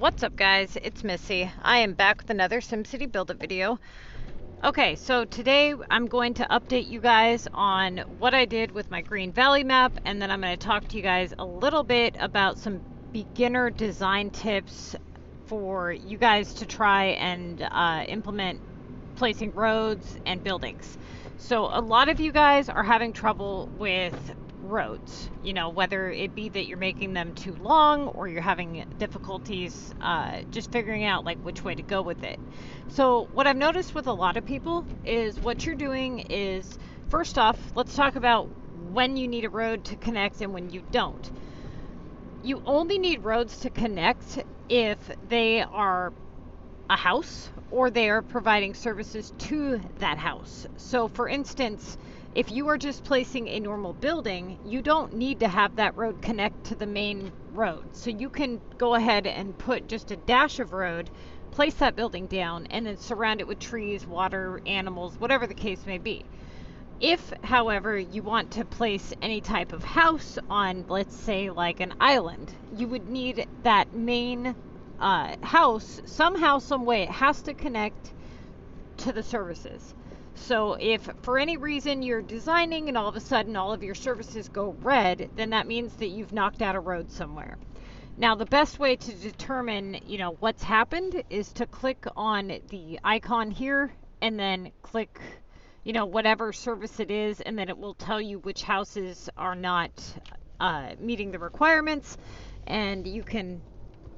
What's up guys, it's Missy. I am back with another SimCity Buildit video. Okay, so today I'm going to update you guys on what I did with my Green Valley map, and then I'm going to talk to you guys a little bit about some beginner design tips for you guys to try and implement placing roads and buildings. So a lot of you guys are having trouble with roads, you know, whether it be that you're making them too long or you're having difficulties just figuring out like which way to go with it. So what I've noticed with a lot of people is what you're doing is, first off, let's talk about when you need a road to connect and when you don't. You only need roads to connect if they are a house or they are providing services to that house. So for instance, if you are just placing a normal building, you don't need to have that road connect to the main road. So you can go ahead and put just a dash of road, place that building down, and then surround it with trees, water, animals, whatever the case may be. If, however, you want to place any type of house on, let's say, like an island, you would need that main house, somehow, some way, it has to connect to the services. So if for any reason you're designing and all of a sudden all of your services go red, then that means that you've knocked out a road somewhere. Now the best way to determine, you know, what's happened is to click on the icon here and then click, you know, whatever service it is, and then it will tell you which houses are not meeting the requirements, and you can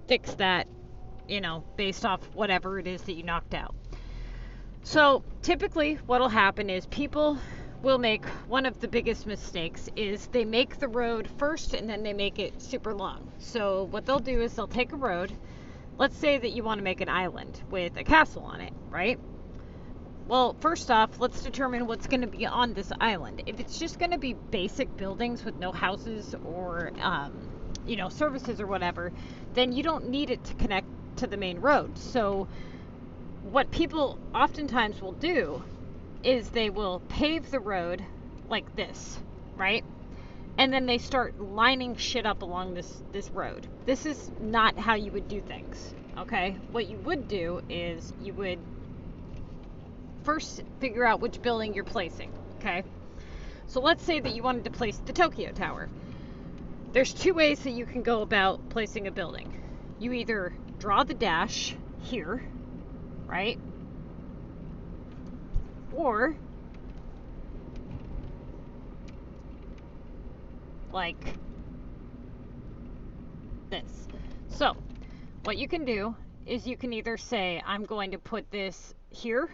fix that, you know, based off whatever it is that you knocked out. So typically what'll happen is people will make one of the biggest mistakes is they make the road first and then they make it super long. So what they'll do is they'll take a road, let's say that you want to make an island with a castle on it, right? Well, first off, let's determine what's going to be on this island. If it's just going to be basic buildings with no houses or you know, services or whatever, then you don't need it to connect to the main road. So what people oftentimes will do is they will pave the road like this, right? And then they start lining shit up along this road. This is not how you would do things, okay? What you would do is you would first figure out which building you're placing, okay? So let's say that you wanted to place the Tokyo Tower. There's two ways that you can go about placing a building. You either draw the dash here, right? Or like this. So what you can do is you can either say, I'm going to put this here,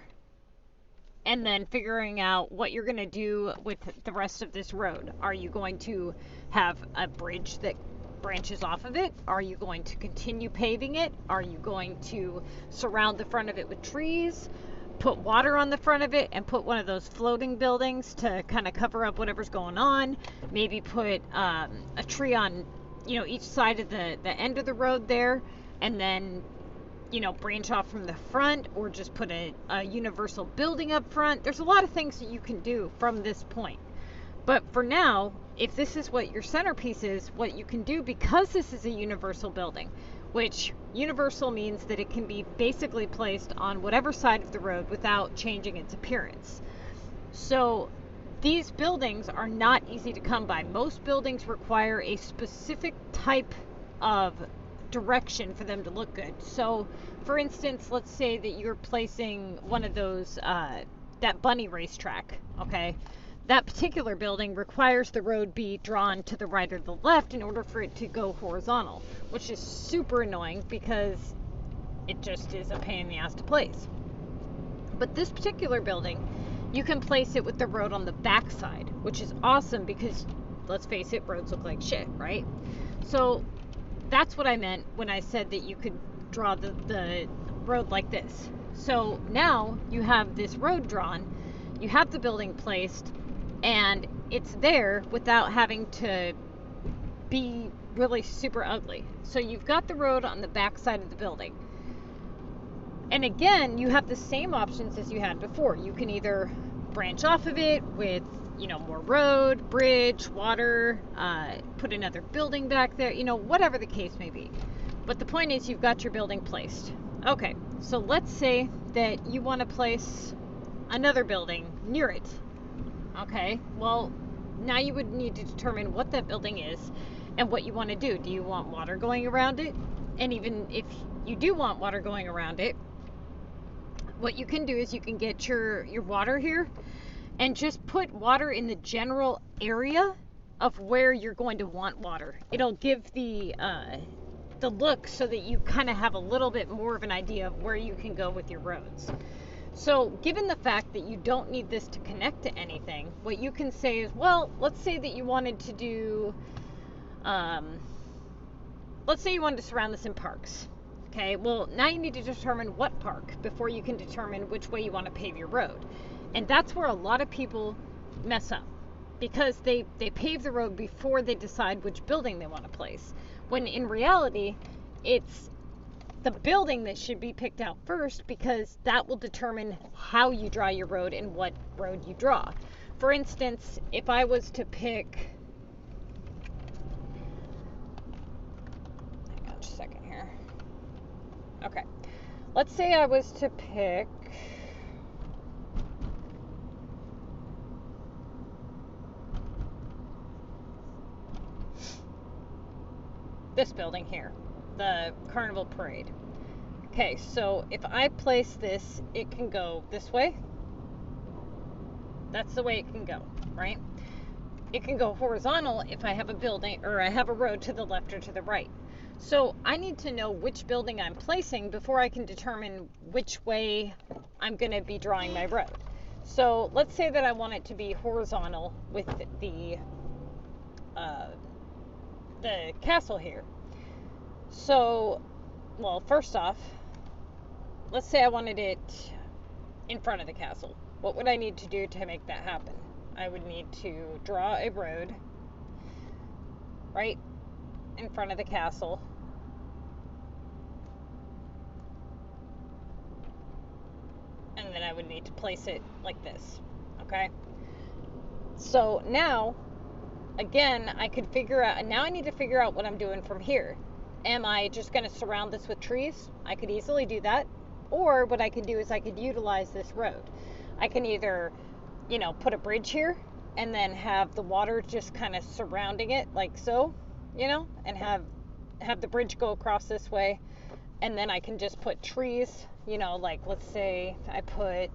and then figuring out what you're going to do with the rest of this road. Are you going to have a bridge that branches off of it? Are you going to continue paving it? Are you going to surround the front of it with trees, put water on the front of it, and put one of those floating buildings to kind of cover up whatever's going on? Maybe put a tree on, you know, each side of the end of the road there, and then, you know, branch off from the front, or just put a universal building up front. There's a lot of things that you can do from this point. But for now, if this is what your centerpiece is, what you can do, because this is a universal building, which universal means that it can be basically placed on whatever side of the road without changing its appearance. So these buildings are not easy to come by. Most buildings require a specific type of direction for them to look good. So for instance, let's say that you're placing one of those, that bunny racetrack, okay? That particular building requires the road be drawn to the right or the left in order for it to go horizontal, which is super annoying because it just is a pain in the ass to place. But this particular building, you can place it with the road on the back side, which is awesome because, let's face it, roads look like shit, right? So that's what I meant when I said that you could draw the road like this. So now you have this road drawn, you have the building placed, and it's there without having to be really super ugly. So you've got the road on the back side of the building. And again, you have the same options as you had before. You can either branch off of it with, you know, more road, bridge, water, put another building back there, you know, whatever the case may be. But the point is, you've got your building placed. Okay, so let's say that you want to place another building near it. Okay, well, now you would need to determine what that building is and what you want to do. Do you want water going around it? And even if you do want water going around it, what you can do is you can get your water here and just put water in the general area of where you're going to want water. It'll give the look so that you kind of have a little bit more of an idea of where you can go with your roads. So given the fact that you don't need this to connect to anything, what you can say is, well, let's say that you wanted to do, let's say you wanted to surround this in parks. Okay, well, now you need to determine what park before you can determine which way you want to pave your road. And that's where a lot of people mess up, because they pave the road before they decide which building they want to place. When in reality, it's the building that should be picked out first, because that will determine how you draw your road and what road you draw. For instance, if I was to pick, hang on just a second here. Okay, let's say I was to pick this building here, the Carnival Parade. Okay, so if I place this, it can go this way. That's the way it can go, right? It can go horizontal if I have a building, or I have a road to the left or to the right. So I need to know which building I'm placing before I can determine which way I'm going to be drawing my road. So let's say that I want it to be horizontal with the castle here. So, well, first off, let's say I wanted it in front of the castle. What would I need to do to make that happen? I would need to draw a road right in front of the castle. And then I would need to place it like this. Okay? So now, again, I could figure out, and now I need to figure out what I'm doing from here. Am I just going to surround this with trees? I could easily do that. Or what I could do is I could utilize this road. I can either, put a bridge here and then have the water just kind of surrounding it like so, and have the bridge go across this way. And then I can just put trees, like let's say I put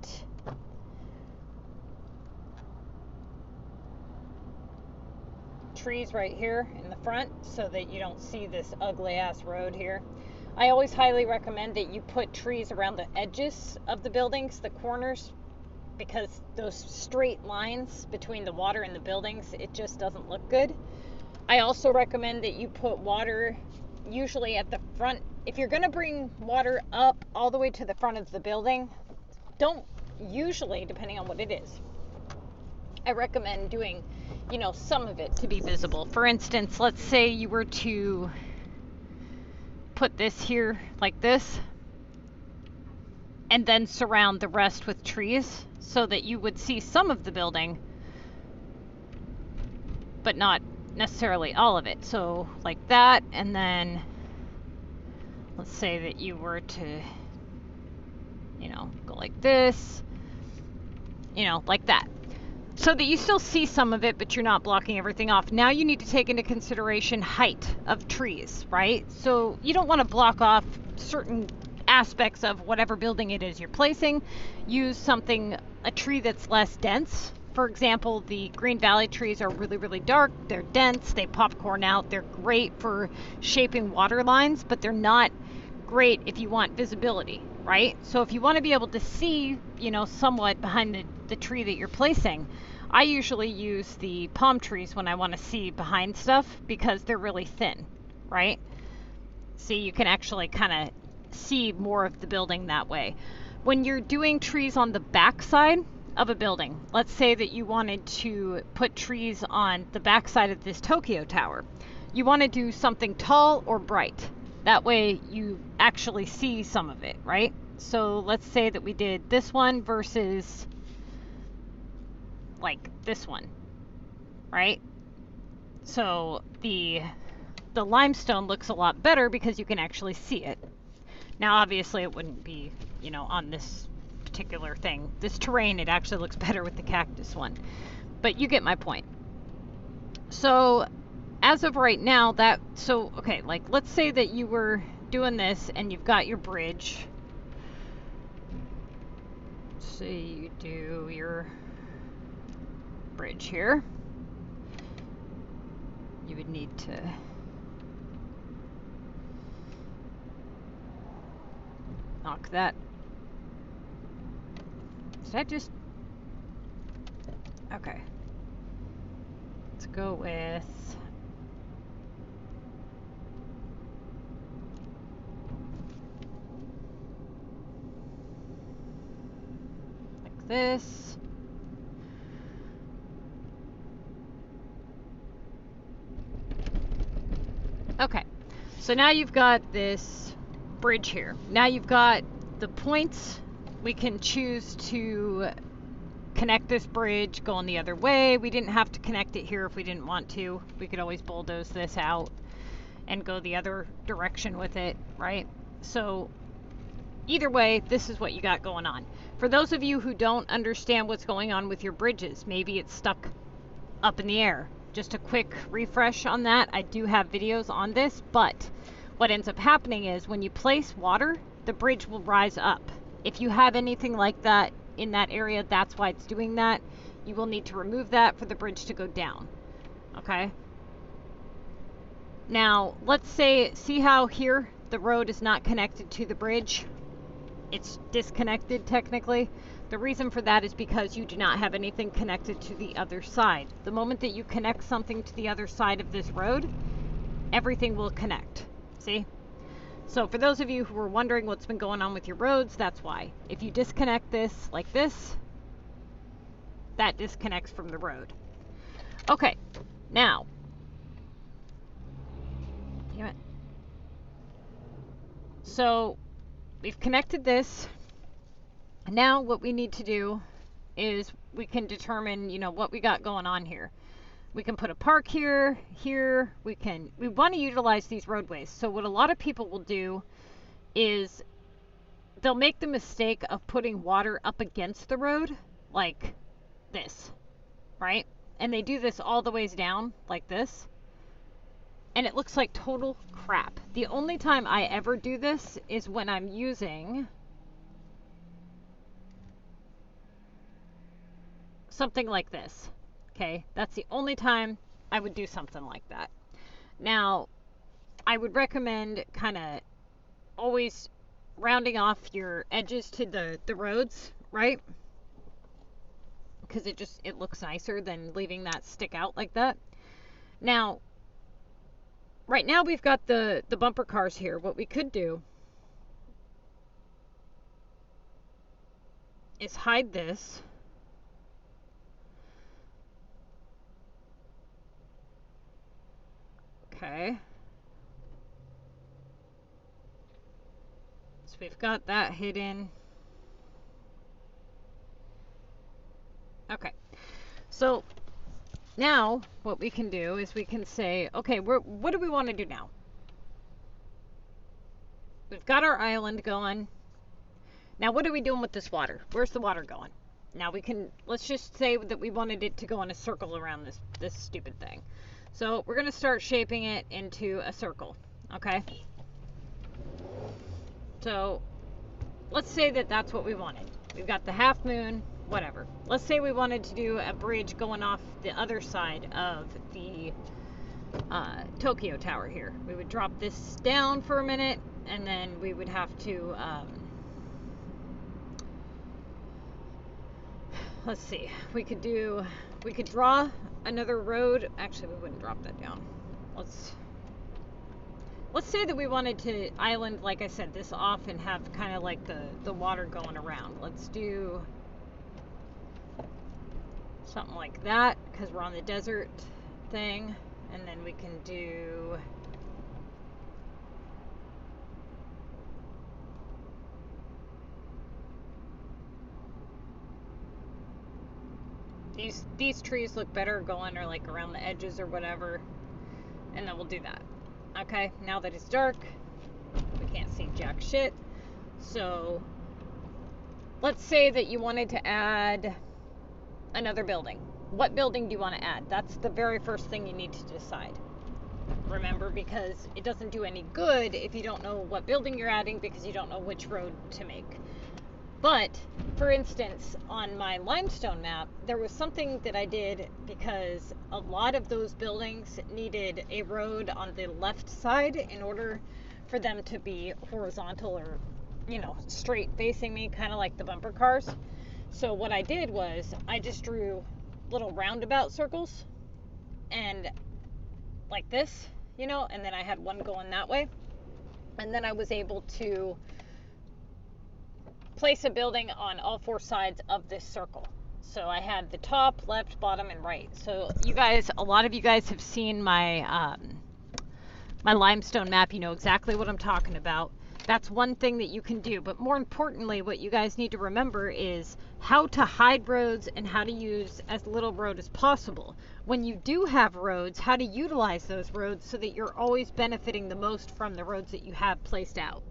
trees right here in the front so that you don't see this ugly ass road here. I always highly recommend that you put trees around the edges of the buildings, the corners, because those straight lines between the water and the buildings, it just doesn't look good. I also recommend that you put water usually at the front. If you're going to bring water up all the way to the front of the building, don't usually, depending on what it is, I recommend doing, some of it to be visible. For instance, let's say you were to put this here like this and then surround the rest with trees so that you would see some of the building but not necessarily all of it. So like that, and then let's say that you were to go like this, like that, so that you still see some of it but you're not blocking everything off. Now you need to take into consideration height of trees, right? So you don't want to block off certain aspects of whatever building it is you're placing. Use a tree that's less dense. For example, the Green Valley trees are really, really dark. They're dense. They popcorn out. They're great for shaping water lines, but they're not great if you want visibility, right? So if you want to be able to see, somewhat behind the tree that you're placing, I usually use the palm trees when I want to see behind stuff because they're really thin, right? See, you can actually kind of see more of the building that way. When you're doing trees on the back side of a building, let's say that you wanted to put trees on the back side of this Tokyo Tower. You want to do something tall or bright. That way you actually see some of it, right? So let's say that we did this one versus like this one, right? So the the limestone looks a lot better because you can actually see it. Now, obviously, it wouldn't be, you know, on this particular thing. This terrain, it actually looks better with the cactus one. But you get my point. So, as of right now, okay, like, let's say that you were doing this and you've got your bridge. So you do your bridge here. You would need to knock that. Did I just... Okay. Let's go with... like this. Okay. So now you've got this bridge here. Now you've got the points. We can choose to connect this bridge going the other way. We didn't have to connect it here if we didn't want to. We could always bulldoze this out and go the other direction with it, right? So either way, this is what you got going on. For those of you who don't understand what's going on with your bridges, maybe it's stuck up in the air. Just a quick refresh on that. I do have videos on this, but what ends up happening is when you place water, the bridge will rise up. If you have anything like that in that area, that's why it's doing that. You will need to remove that for the bridge to go down. Okay? Now, let's say, see how here the road is not connected to the bridge? It's disconnected technically. The reason for that is because you do not have anything connected to the other side. The moment that you connect something to the other side of this road, everything will connect. See? So for those of you who were wondering what's been going on with your roads, that's why. If you disconnect this like this, that disconnects from the road. Okay, now. Damn it. So we've connected this. Now what we need to do is we can determine, you know, what we got going on here. We can put a park here, here. We want to utilize these roadways. So what a lot of people will do is they'll make the mistake of putting water up against the road like this, right? And they do this all the ways down like this. And it looks like total crap. The only time I ever do this is when I'm using something like this. Okay, that's the only time I would do something like that. Now, I would recommend kind of always rounding off your edges to the roads, right? Because it looks nicer than leaving that stick out like that. Now, right now we've got the bumper cars here. What we could do is hide this. Okay. So we've got that hidden. Okay. So now what we can do is we can say, okay, what do we want to do now? We've got our island going. Now what are we doing with this water? Where's the water going? Now let's just say that we wanted it to go in a circle around this stupid thing. So we're going to start shaping it into a circle, okay? So let's say that that's what we wanted. We've got the half moon, whatever. Let's say we wanted to do a bridge going off the other side of the Tokyo Tower here. We would drop this down for a minute, and then we would have to, let's see, we could draw another road. Actually, we wouldn't drop that down. Let's say that we wanted to island, like I said, this off and have kind of like the water going around. Let's do something like that because we're on the desert thing. And then we can do these trees look better going or like around the edges or whatever, and then we'll do that. Okay, now that it's dark, we can't see jack shit. So let's say that you wanted to add another building. What building do you want to add? That's the very first thing you need to decide. Remember, because it doesn't do any good if you don't know what building you're adding because you don't know which road to make. But, for instance, on my limestone map, there was something that I did because a lot of those buildings needed a road on the left side in order for them to be horizontal or, you know, straight facing me, kind of like the bumper cars. So what I did was I just drew little roundabout circles and like this, you know, and then I had one going that way. And then I was able to place a building on all four sides of this circle. So I had the top, left, bottom, and right. So you guys, a lot of you guys have seen my my limestone map. You know exactly what I'm talking about. That's one thing that you can do. But more importantly, what you guys need to remember is how to hide roads and how to use as little road as possible. When you do have roads, how to utilize those roads so that you're always benefiting the most from the roads that you have placed out.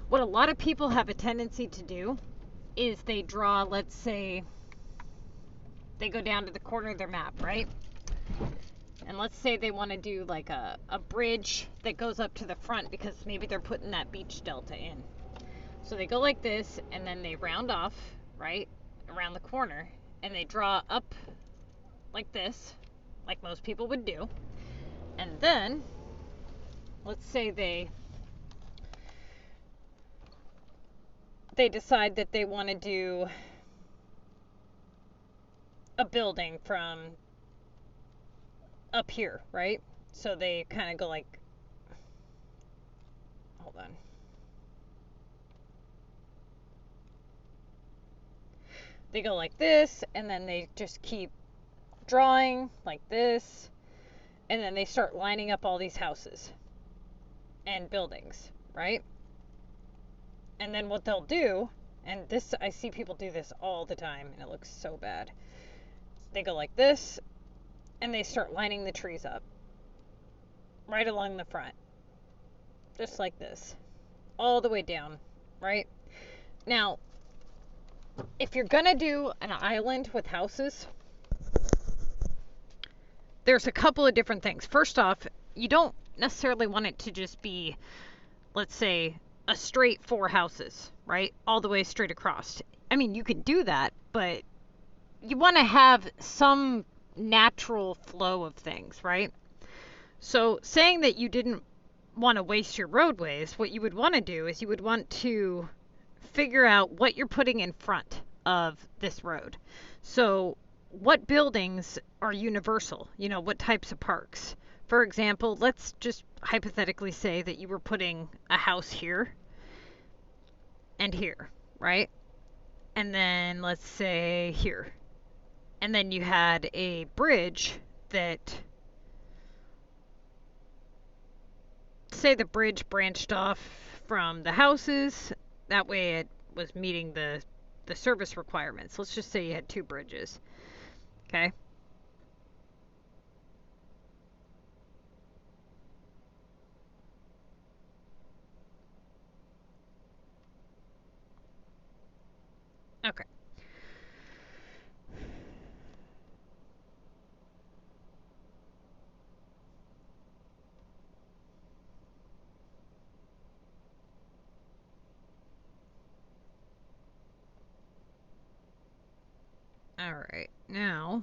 What a lot of people have a tendency to do is they draw, let's say, they go down to the corner of their map, right? And let's say they want to do like a bridge that goes up to the front because maybe they're putting that beach delta in. So they go like this and then they round off, right, around the corner, and they draw up like this, like most people would do. And then, let's say they decide that they want to do a building from up here, right? So they kind of go like, hold on. They go like this, and then they just keep drawing like this, and then they start lining up all these houses and buildings, right? And then what they'll do, and this, I see people do this all the time, and it looks so bad. They go like this, and they start lining the trees up right along the front, just like this, all the way down, right? Now, if you're gonna do an island with houses, there's a couple of different things. First off, you don't necessarily want it to just be, let's say, a straight 4 houses, right? All the way straight across. I mean, you can do that, but you want to have some natural flow of things, right? So saying that you didn't want to waste your roadways, what you would want to do is you would want to figure out what you're putting in front of this road. So what buildings are universal? You know, what types of parks? For example, let's just hypothetically say that you were putting a house here and here, right? And then let's say here. And then you had a bridge that, say the bridge branched off from the houses. That way it was meeting the service requirements. Let's just say you had 2 bridges. Okay? Okay. All right, now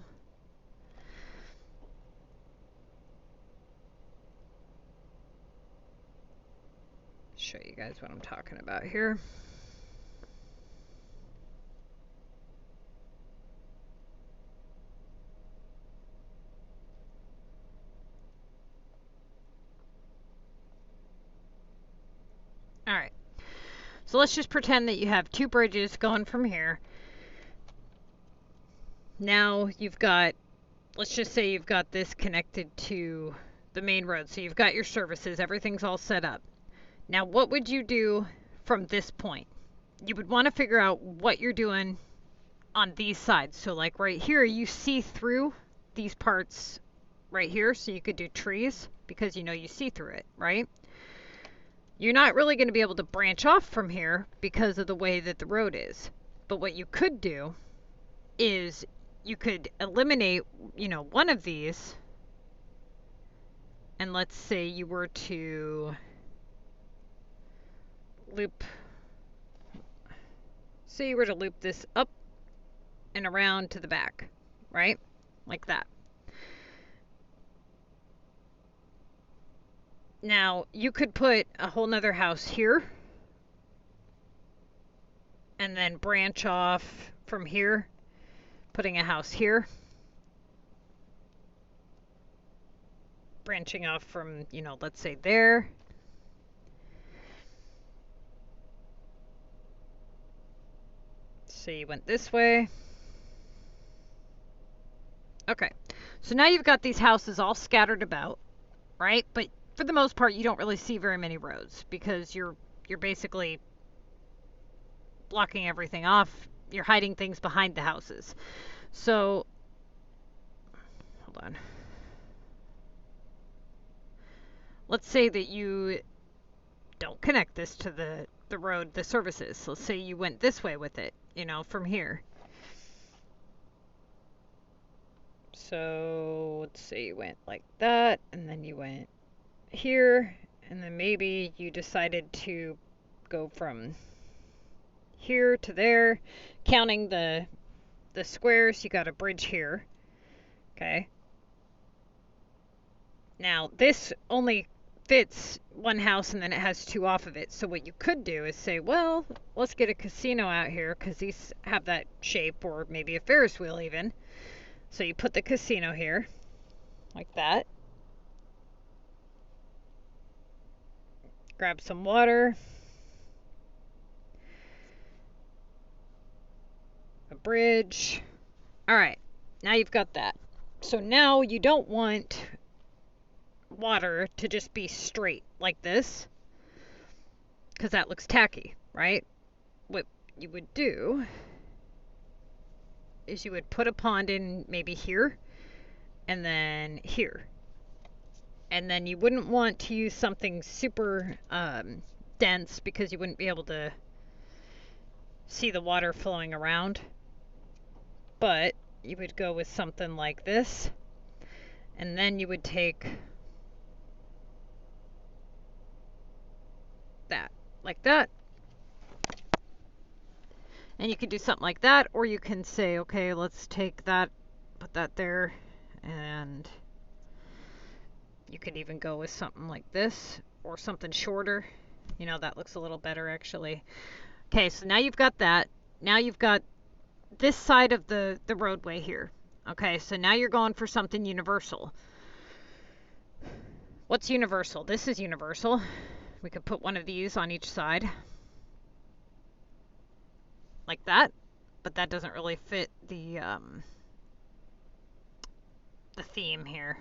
show you guys what I'm talking about here. All right, so let's just pretend that you have 2 bridges going from here. Now you've got, let's just say you've got this connected to the main road. So you've got your services, everything's all set up. Now what would you do from this point? You would want to figure out what you're doing on these sides. So like right here, you see through these parts right here, so you could do trees because you know you see through it, right? You're not really going to be able to branch off from here because of the way that the road is. But what you could do is you could eliminate, you know, one of these, and let's say you were to loop, say you were to loop this up and around to the back, right? Like that. Now, you could put a whole nother house here and then branch off from here, putting a house here, branching off from, you know, let's say there. So you went this way. Okay, so now you've got these houses all scattered about, right? But for the most part, you don't really see very many roads because you're basically blocking everything off. You're hiding things behind the houses. So, hold on. Let's say that you don't connect this to the road, the services. So let's say you went this way with it, you know, from here. So let's say you went like that, and then you went here, and then maybe you decided to go from here to there, counting the squares. You got a bridge here. Okay. Now this only fits one house and then it has two off of it. So what you could do is say, well, let's get a casino out here because these have that shape, or maybe a Ferris wheel even. So you put the casino here like that. Grab some water. A bridge. All right, now you've got that. So now you don't want water to just be straight like this, because that looks tacky, right? What you would do is you would put a pond in maybe here and then here. And then you wouldn't want to use something super dense because you wouldn't be able to see the water flowing around. But you would go with something like this. And then you would take that, like that. And you could do something like that, or you can say, okay, let's take that, put that there, and you could even go with something like this, or something shorter. You know, that looks a little better, actually. Okay, so now you've got that. Now you've got this side of the roadway here. Okay, so now you're going for something universal. What's universal? This is universal. We could put one of these on each side. Like that, but that doesn't really fit the theme here.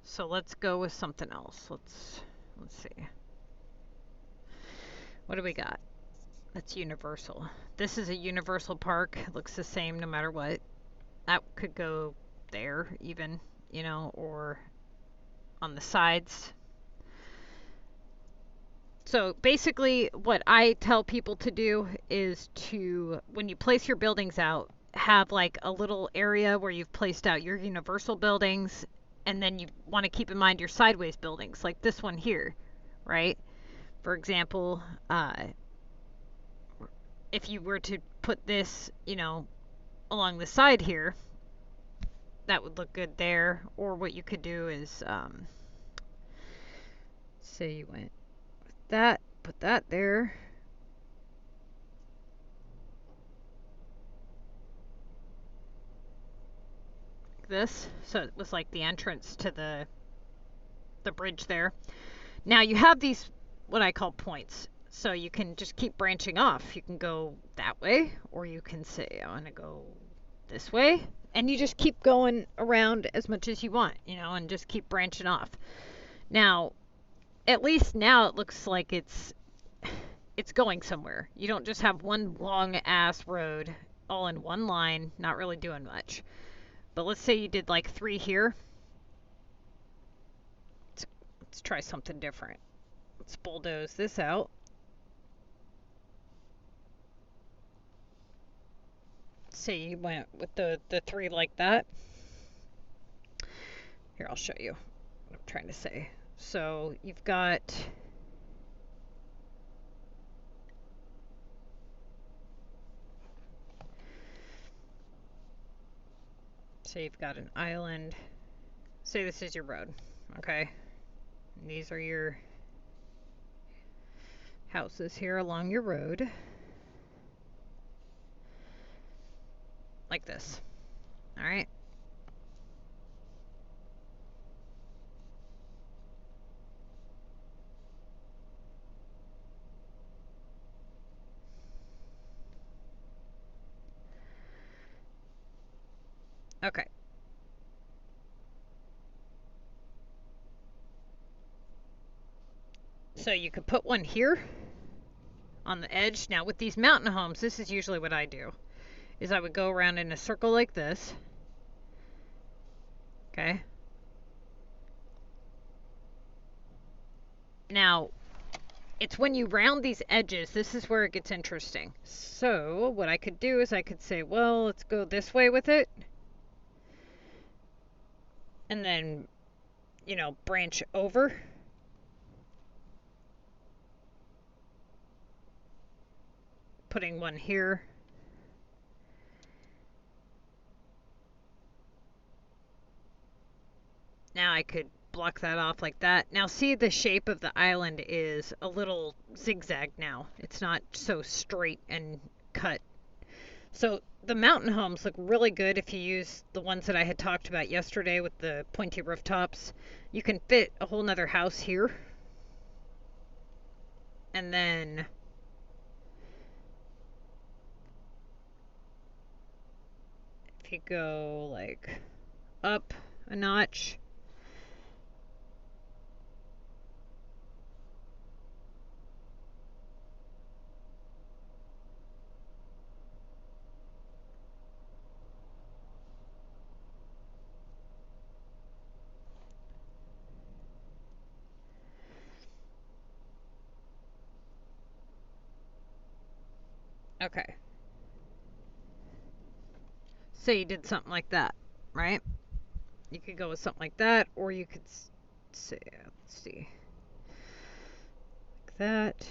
So let's go with something else. Let's see. What do we got? That's universal. This is a universal park. It looks the same no matter what. That could go there even, you know, or on the sides. So basically what I tell people to do is to, when you place your buildings out, have like a little area where you've placed out your universal buildings, and then you want to keep in mind your sideways buildings, like this one here, right? For example, if you were to put this, you know, along the side here, that would look good there. Or what you could do is, say you went that, put that there. Like this, so it was like the entrance to the bridge there. Now you have these, what I call points, so you can just keep branching off. You can go that way, or you can say, I want to go this way, and you just keep going around as much as you want, you know, and just keep branching off. Now, at least now it looks like it's going somewhere. You don't just have one long ass road all in one line, not really doing much. But let's say you did like 3 here. Let's try something different. Let's bulldoze this out. Say you went with the 3 like that. Here, I'll show you what I'm trying to say. So you've got an island. Say this is your road, okay? And these are your houses here along your road. Like this. All right? Okay. So you could put one here on the edge. Now with these mountain homes, this is usually what I do, is I would go around in a circle like this. Okay. Now, it's when you round these edges, this is where it gets interesting. So what I could do is I could say, well, let's go this way with it. And then, you know, branch over. Putting one here. Now I could block that off like that. Now see, the shape of the island is a little zigzag now. It's not so straight and cut. So the mountain homes look really good if you use the ones that I had talked about yesterday with the pointy rooftops. You can fit a whole nother house here. And then if you go like up a notch, okay. So you did something like that, right? You could go with something like that, or you could say, let's see, like that.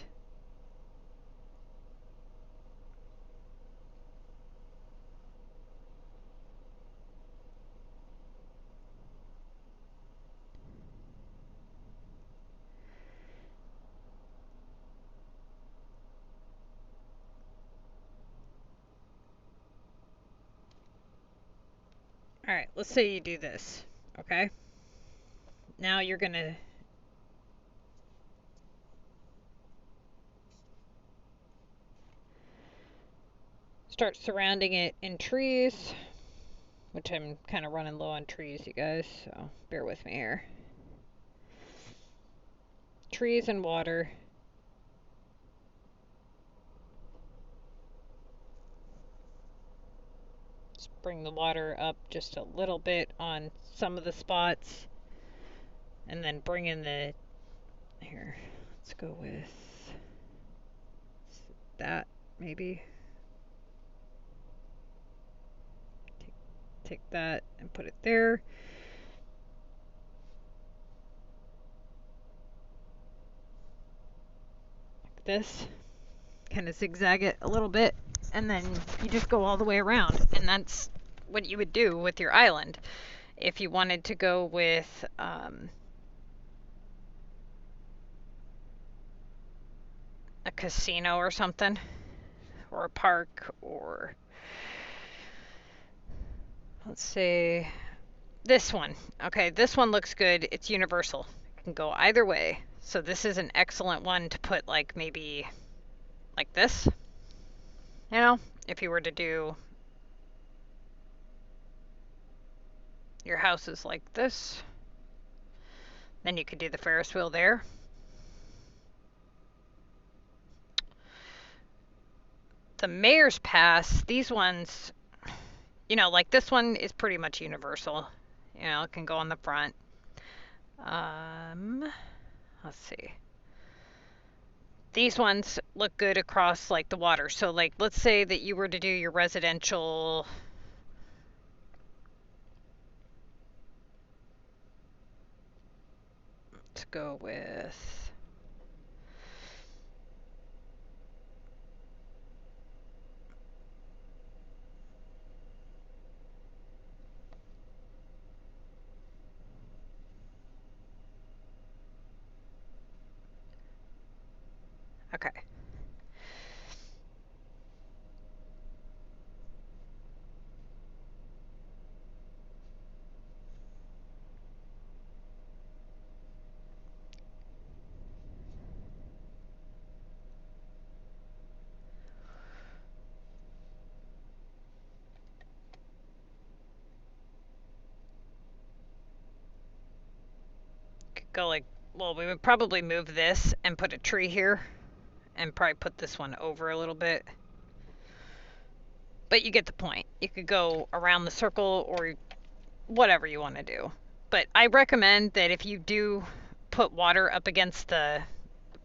All right, let's say you do this, okay? Now you're gonna start surrounding it in trees, which I'm kind of running low on trees, you guys, so bear with me here. Trees and water. Bring the water up just a little bit on some of the spots, and then bring in the, here, let's go with that, maybe. Take that and put it there. Like this. Kind of zigzag it a little bit, and then you just go all the way around, and that's what you would do with your island. If you wanted to go with a casino or something, or a park, or let's say this one. Okay, this one looks good. It's universal. It can go either way. So this is an excellent one to put like maybe like this. You know, if you were to do your houses like this, then you could do the Ferris wheel there. The Mayor's Pass, these ones, you know, like this one is pretty much universal. You know, it can go on the front. let's see. These ones look good across like the water. So like, let's say that you were to do your residential. Let's go with. Okay. Could go like, well, we would probably move this and put a tree here and probably put this one over a little bit. But you get the point. You could go around the circle or whatever you want to do. But I recommend that if you do put water up against the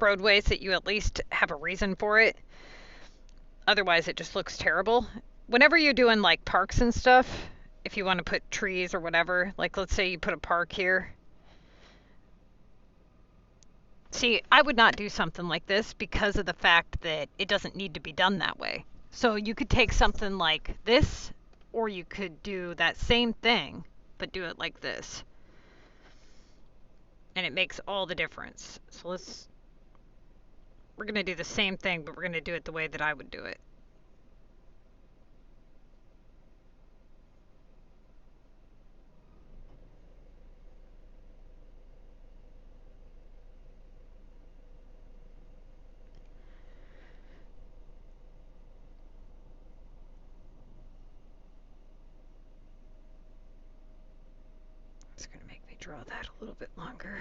roadways, that you at least have a reason for it. Otherwise, it just looks terrible. Whenever you're doing like parks and stuff, if you want to put trees or whatever, like let's say you put a park here. See, I would not do something like this because of the fact that it doesn't need to be done that way. So you could take something like this, or you could do that same thing, but do it like this. And it makes all the difference. So we're going to do the same thing, but we're going to do it the way that I would do it. It's going to make me draw that a little bit longer.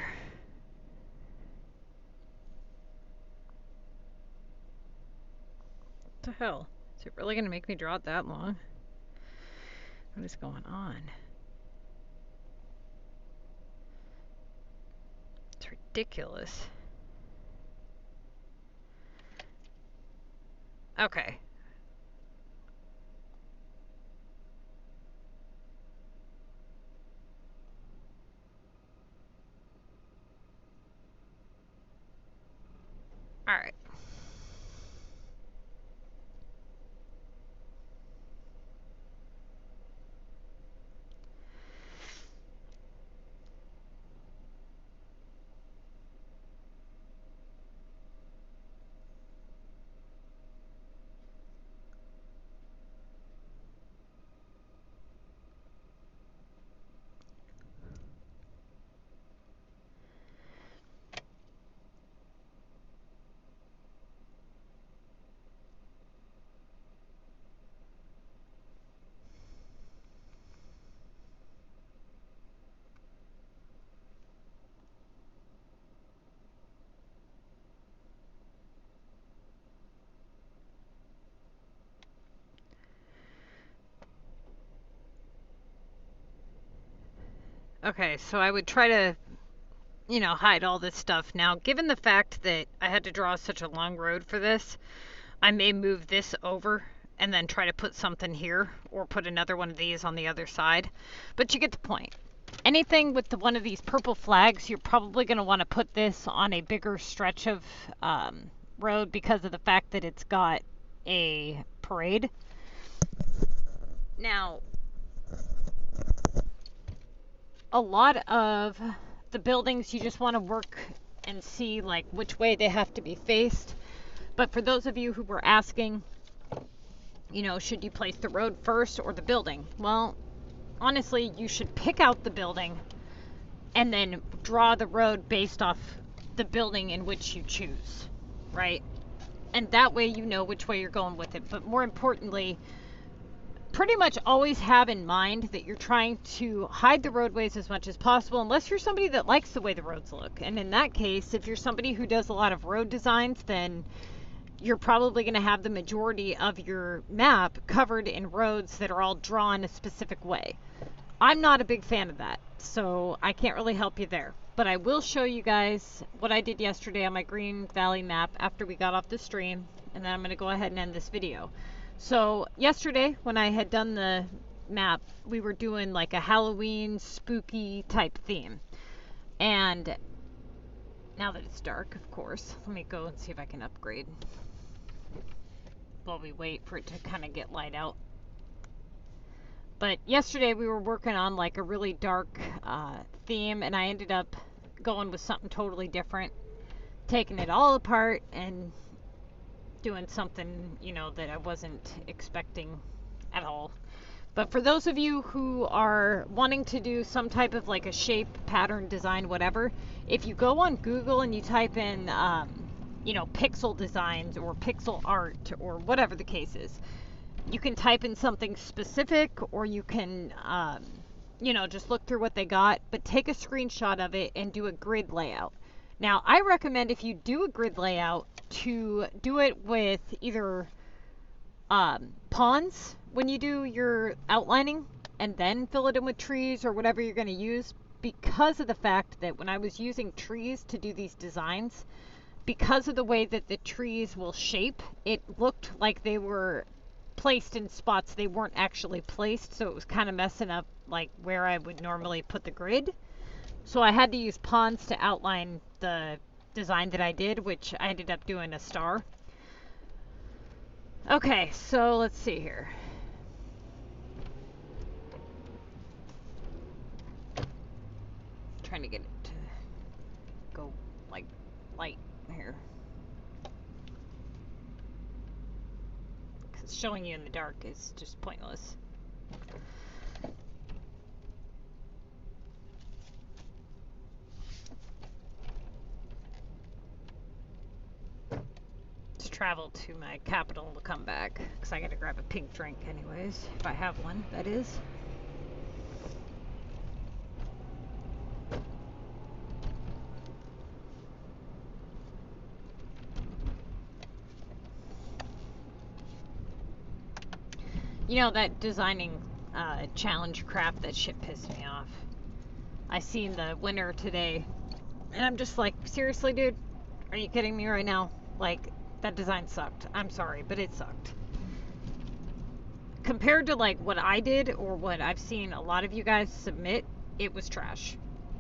What the hell? Is it really going to make me draw it that long? What is going on? It's ridiculous. Okay. All right. Okay, so I would try to, hide all this stuff. Now, given the fact that I had to draw such a long road for this, I may move this over and then try to put something here or put another one of these on the other side. But you get the point. Anything with one of these purple flags, you're probably going to want to put this on a bigger stretch of road because of the fact that it's got a parade. Now, a lot of the buildings you just want to work and see like which way they have to be faced. But for those of you who were asking, should you place the road first or the building? Well, honestly, you should pick out the building and then draw the road based off the building in which you choose, right? And that way you know which way you're going with it. But more importantly, pretty much always have in mind that you're trying to hide the roadways as much as possible, unless you're somebody that likes the way the roads look. And in that case, if you're somebody who does a lot of road designs, then you're probably going to have the majority of your map covered in roads that are all drawn a specific way. I'm not a big fan of that, so I can't really help you there. But I will show you guys what I did yesterday on my Green Valley map after we got off the stream, and then I'm going to go ahead and end this video. So yesterday, when I had done the map, we were doing like a Halloween spooky type theme. And now that it's dark, of course, let me go and see if I can upgrade while we wait for it to kind of get light out. But yesterday we were working on like a really dark theme, and I ended up going with something totally different, taking it all apart and doing something, you know, that I wasn't expecting at all. But for those of you who are wanting to do some type of like a shape, pattern, design, whatever, if you go on Google and you type in, you know, pixel designs or pixel art or whatever the case is, you can type in something specific, or you can, you know, just look through what they got, but take a screenshot of it and do a grid layout. Now, I recommend if you do a grid layout to do it with either pawns when you do your outlining, and then fill it in with trees or whatever you're going to use, because of the fact that when I was using trees to do these designs, because of the way that the trees will shape, it looked like they were placed in spots they weren't actually placed, so it was kind of messing up like where I would normally put the grid. So I had to use pawns to outline the design that I did, which I ended up doing a star. Okay, so let's see here. Trying to get it to go like light here. Because showing you in the dark is just pointless. Just travel to my capital and we'll come back, because I gotta grab a pink drink anyways, if I have one, that is. You know, that designing challenge crap, that shit pissed me off. I seen the winner today, and I'm just like, seriously, dude? Are you kidding me right now? Like, that design sucked. I'm sorry, but it sucked. Compared to, like, what I did, or what I've seen a lot of you guys submit, it was trash.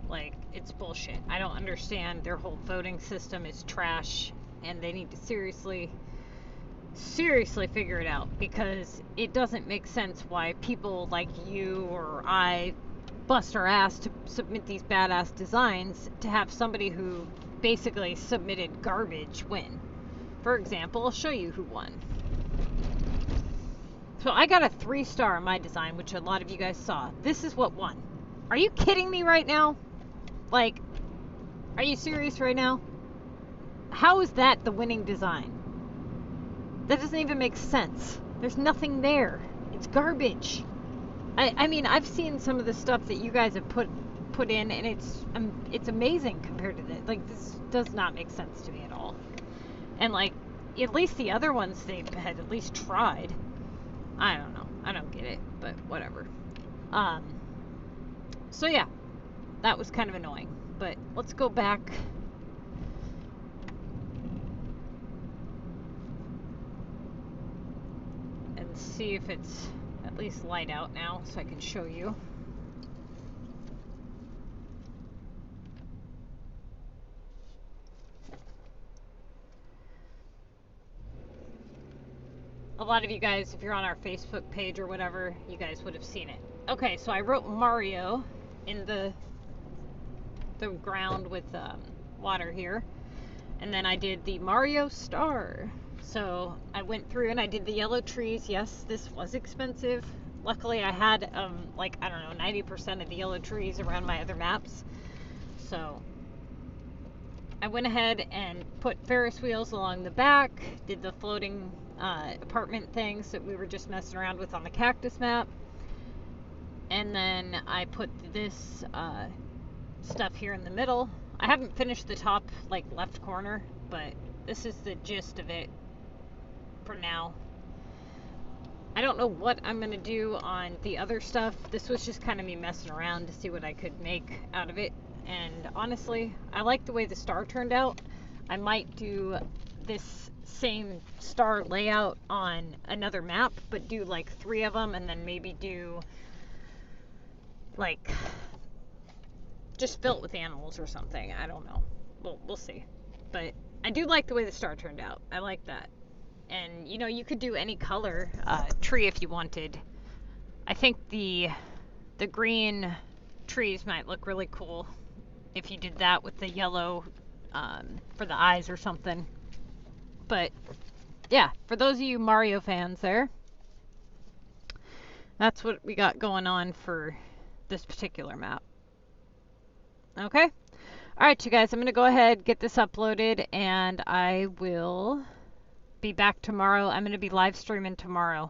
Like, it's bullshit. I don't understand. Their whole voting system is trash, and they need to seriously figure it out, because it doesn't make sense why people like you or I bust our ass to submit these badass designs to have somebody who basically submitted garbage win. For example, I'll show you who won. So I got a 3-star on my design, which a lot of you guys saw. This is what won. Are you kidding me right now? Like, are you serious right now? How is that the winning design? That doesn't even make sense. There's nothing there. It's garbage. I mean, I've seen some of the stuff that you guys have put in, and it's amazing compared to this. Like, this does not make sense to me at all. And like, at least the other ones, they had at least tried. I don't know. I don't get it, but whatever. So yeah, that was kind of annoying. But let's go back. And see if it's at least light out now, so I can show you. A lot of you guys, if you're on our Facebook page or whatever, you guys would have seen it. Okay, so I wrote Mario in the ground with water here. And then I did the Mario star. So I went through and I did the yellow trees. Yes, this was expensive. Luckily I had like, I don't know, 90% of the yellow trees around my other maps. So I went ahead and put Ferris wheels along the back, did the floating apartment things that we were just messing around with on the cactus map. And then I put this stuff here in the middle. I haven't finished the top, like, left corner, but this is the gist of it for now. I don't know what I'm going to do on the other stuff. This was just kind of me messing around to see what I could make out of it. And honestly, I like the way the star turned out. I might do this same star layout on another map, but do like 3 of them, and then maybe do like just fill it with animals or something. I don't know. We'll see. But I do like the way the star turned out. I like that. And you know, you could do any color tree if you wanted. I think the green trees might look really cool if you did that with the yellow for the eyes or something. But yeah, for those of you Mario fans there, that's what we got going on for this particular map. Okay? Alright, you guys, I'm going to go ahead, get this uploaded, and I will be back tomorrow. I'm going to be live streaming tomorrow.